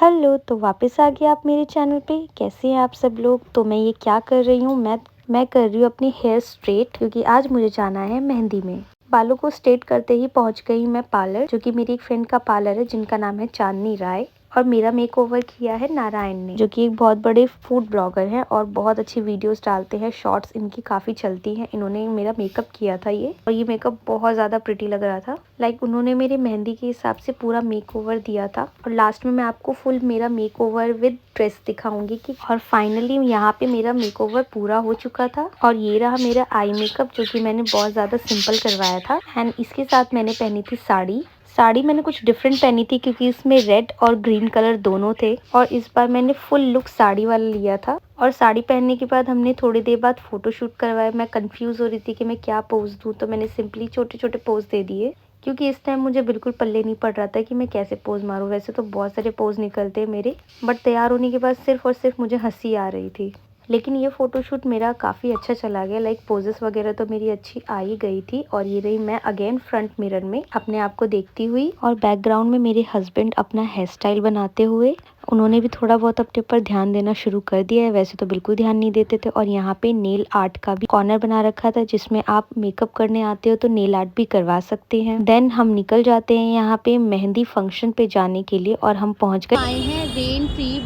Hello, तो वापस आ गए आप मेरे चैनल पे। कैसे हैं आप सब लोग। तो मैं ये क्या कर रही हूँ, मैं कर रही हूँ अपनी हेयर स्ट्रेट, क्योंकि आज मुझे जाना है मेहंदी में। बालों को स्ट्रेट करते ही पहुंच गई मैं पार्लर, जो कि मेरी एक फ्रेंड का पार्लर है जिनका नाम है चांदनी राय। और मेरा मेकओवर किया है नारायण ने, जो कि एक बहुत बड़े फूड ब्लॉगर हैं और बहुत अच्छी वीडियोस डालते हैं। शॉर्ट्स इनकी काफी चलती हैं। इन्होंने मेरा मेकअप किया था ये, और ये मेकअप बहुत ज्यादा प्रिटी लग रहा था। उन्होंने मेरे मेहंदी के हिसाब से पूरा मेकओवर दिया था। और लास्ट में मैं आपको फुल मेरा मेकओवर विद ड्रेस दिखाऊंगी कि। और फाइनली यहाँ पे मेरा मेकओवर पूरा हो चुका था। और ये रहा मेरा आई मेकअप, जो कि मैंने बहुत ज्यादा सिंपल करवाया था। एंड इसके साथ मैंने पहनी थी साड़ी। साड़ी मैंने कुछ डिफरेंट पहनी थी, क्योंकि इसमें रेड और ग्रीन कलर दोनों थे। और इस बार मैंने फुल लुक साड़ी वाला लिया था। और साड़ी पहनने के बाद हमने थोड़ी देर बाद फोटोशूट करवाया। मैं कंफ्यूज हो रही थी कि मैं क्या पोज दूं, तो मैंने सिंपली छोटे छोटे पोज दे दिए, क्योंकि इस टाइम मुझे बिल्कुल पल्ले नहीं पड़ रहा था कि मैं कैसे पोज मारूं। वैसे तो बहुत सारे पोज निकलते हैं मेरे, बट तैयार होने के बाद सिर्फ और सिर्फ मुझे हंसी आ रही थी। लेकिन ये फोटोशूट मेरा काफ़ी अच्छा चला गया। पोजेस वगैरह तो मेरी अच्छी आ ही गई थी। और ये रही मैं अगेन फ्रंट मिरर में अपने आप को देखती हुई, और बैकग्राउंड में मेरे हस्बैंड अपना हेयर स्टाइल बनाते हुए। उन्होंने भी थोड़ा बहुत अपने ऊपर ध्यान देना शुरू कर दिया है, वैसे तो बिल्कुल ध्यान नहीं देते थे। और यहाँ पे नेल आर्ट का भी कॉर्नर बना रखा था, जिसमें आप मेकअप करने आते हो तो नेल आर्ट भी करवा सकते हैं। देन हम निकल जाते हैं यहाँ पे मेहंदी फंक्शन पे जाने के लिए, और हम पहुँच गए आए हैं रेन ट्री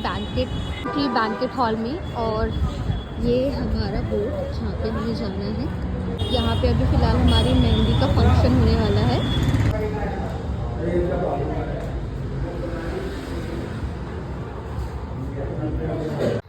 बैंकेट हॉल में। और ये हमारा बोट जहाँ पे हमें जाना है। यहाँ पे अभी फ़िलहाल हमारी मेहंदी का फंक्शन होने वाला है।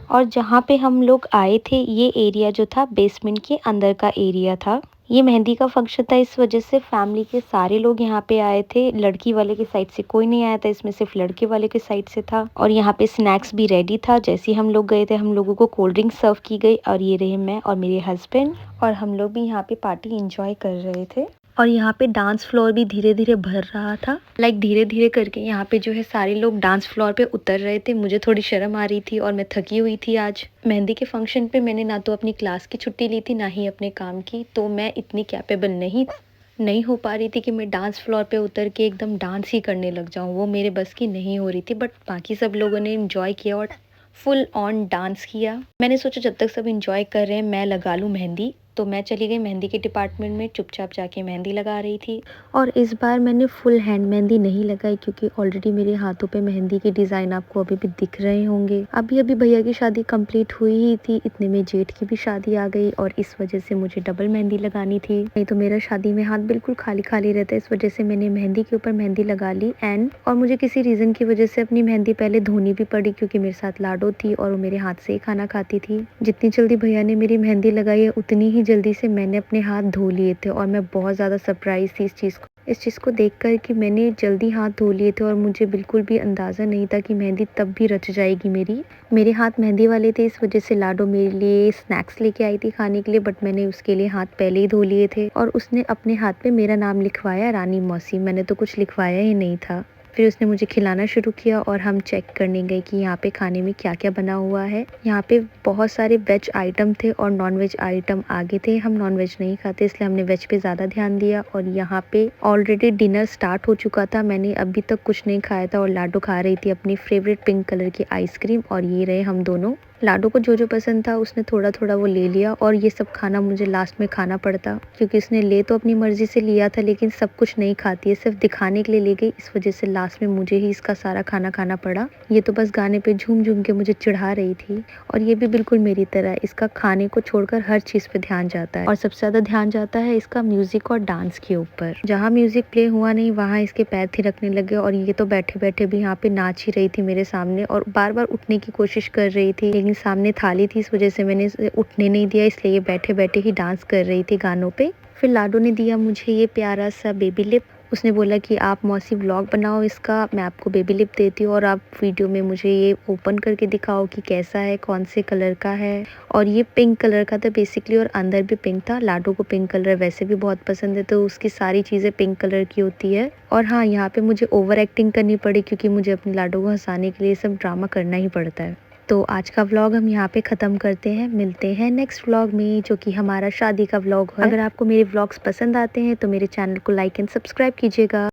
और जहाँ पे हम लोग आए थे, ये एरिया जो था बेसमेंट के अंदर का एरिया था। ये मेहंदी का फंक्शन था, इस वजह से फैमिली के सारे लोग यहाँ पे आए थे। लड़की वाले के साइड से कोई नहीं आया था, इसमें सिर्फ लड़के वाले के साइड से था। और यहाँ पे स्नैक्स भी रेडी था। जैसे ही हम लोग गए थे, हम लोगों को कोल्ड ड्रिंक सर्व की गई। और ये रहे मैं और मेरे हस्बैंड, और हम लोग भी यहाँ पे पार्टी एंजॉय कर रहे थे। और यहाँ पे डांस फ्लोर भी धीरे धीरे भर रहा था। धीरे धीरे करके यहाँ पे जो है सारे लोग डांस फ्लोर पे उतर रहे थे। मुझे थोड़ी शर्म आ रही थी और मैं थकी हुई थी। आज मेहंदी के फंक्शन पे मैंने ना तो अपनी क्लास की छुट्टी ली थी, ना ही अपने काम की। तो मैं इतनी कैपेबल नहीं हो पा रही थी कि मैं डांस फ्लोर पे उतर के एकदम डांस ही करने लग जाऊं। वो मेरे बस की नहीं हो रही थी। बट बाकी सब लोगों ने एंजॉय किया और फुल ऑन डांस किया। मैंने सोचा जब तक सब एंजॉय कर रहे हैं मैं लगा लूँ मेहंदी। तो मैं चली गई मेहंदी के डिपार्टमेंट में, चुपचाप जाके मेहंदी लगा रही थी। और इस बार मैंने फुल हैंड मेहंदी नहीं लगाई, क्योंकि ऑलरेडी मेरे हाथों पे मेहंदी के डिज़ाइन आपको अभी भी दिख रहे होंगे। अभी अभी भैया की शादी कंप्लीट हुई ही थी, इतने में जेठ की भी शादी आ गई, और इस वजह से मुझे डबल मेहंदी लगानी थी। नहीं तो मेरा शादी में हाथ बिल्कुल खाली खाली रहता है। इस वजह से मैंने मेहंदी के ऊपर मेहंदी लगा ली। और मुझे किसी रीज़न की वजह से अपनी मेहंदी पहले धोनी भी पड़ी, क्योंकि मेरे साथ लाडो थी और वो मेरे हाथ से ही खाना खाती थी। जितनी जल्दी भैया ने मेरी मेहंदी लगाई है, उतनी ही जल्दी से मैंने अपने हाथ धो लिए थे। और मैं बहुत ज़्यादा सरप्राइज थी इस चीज़ को देखकर कि मैंने जल्दी हाथ धो लिए थे। और मुझे बिल्कुल भी अंदाज़ा नहीं था कि मेहंदी तब भी रच जाएगी मेरे हाथ मेहंदी वाले थे। इस वजह से लाडो मेरे लिए स्नैक्स लेके आई थी खाने के लिए, बट मैंने उसके लिए हाथ पहले ही धो लिए थे। और उसने अपने हाथ पे मेरा नाम लिखवाया, रानी मौसी। मैंने तो कुछ लिखवाया ही नहीं था। फिर उसने मुझे खिलाना शुरू किया, और हम चेक करने गए कि यहाँ पे खाने में क्या क्या बना हुआ है। यहाँ पे बहुत सारे वेज आइटम थे और नॉन वेज आइटम आगे थे। हम नॉन वेज नहीं खाते, इसलिए हमने वेज पे ज़्यादा ध्यान दिया। और यहाँ पे ऑलरेडी डिनर स्टार्ट हो चुका था। मैंने अभी तक कुछ नहीं खाया था, और लाडो खा रही थी अपनी फेवरेट पिंक कलर की आइसक्रीम। और ये रहे हम दोनों। लाडो को जो पसंद था उसने थोड़ा थोड़ा वो ले लिया, और ये सब खाना मुझे लास्ट में खाना पड़ता, क्योंकि इसने ले तो अपनी मर्जी से लिया था, लेकिन सब कुछ नहीं खाती है, सिर्फ दिखाने के लिए ले गई। इस वजह से लास्ट में मुझे ही इसका सारा खाना खाना पड़ा। ये तो बस गाने पे झूम झूम के मुझे चिढ़ा रही थी। और ये भी बिल्कुल मेरी तरह है, इसका खाने को छोड़कर हर चीज पे ध्यान जाता है। और सबसे ज्यादा ध्यान जाता है इसका म्यूजिक और डांस के ऊपर। जहाँ म्यूजिक प्ले हुआ नहीं, वहाँ इसके पैर थिरकने लगे। और ये तो बैठे बैठे भी यहाँ पे नाच ही रही थी मेरे सामने, और बार बार उठने की कोशिश कर रही थी, लेकिन सामने थाली थी, इस वजह से मैंने इसे उठने नहीं दिया। इसलिए ये बैठे बैठे ही डांस कर रही थी गानों पे। फिर लाडो ने दिया मुझे ये प्यारा सा बेबी लिप। उसने बोला कि आप मौसी व्लॉग बनाओ इसका, मैं आपको बेबी लिप देती हूँ, और आप वीडियो में मुझे ये ओपन करके दिखाओ कि कैसा है, कौन से कलर का है। और ये पिंक कलर का था बेसिकली, और अंदर भी पिंक था। लाडो को पिंक कलर वैसे भी बहुत पसंद है, तो उसकी सारी चीज़ें पिंक कलर की होती है। और हाँ, यहाँ पे मुझे ओवर एक्टिंग करनी पड़ी, क्योंकि मुझे अपने लाडो को हंसाने के लिए सब ड्रामा करना ही पड़ता है। तो आज का व्लॉग हम यहाँ पे ख़त्म करते हैं। मिलते हैं नेक्स्ट व्लॉग में, जो कि हमारा शादी का व्लॉग है। अगर आपको मेरे व्लॉग्स पसंद आते हैं तो मेरे चैनल को लाइक एंड सब्सक्राइब कीजिएगा।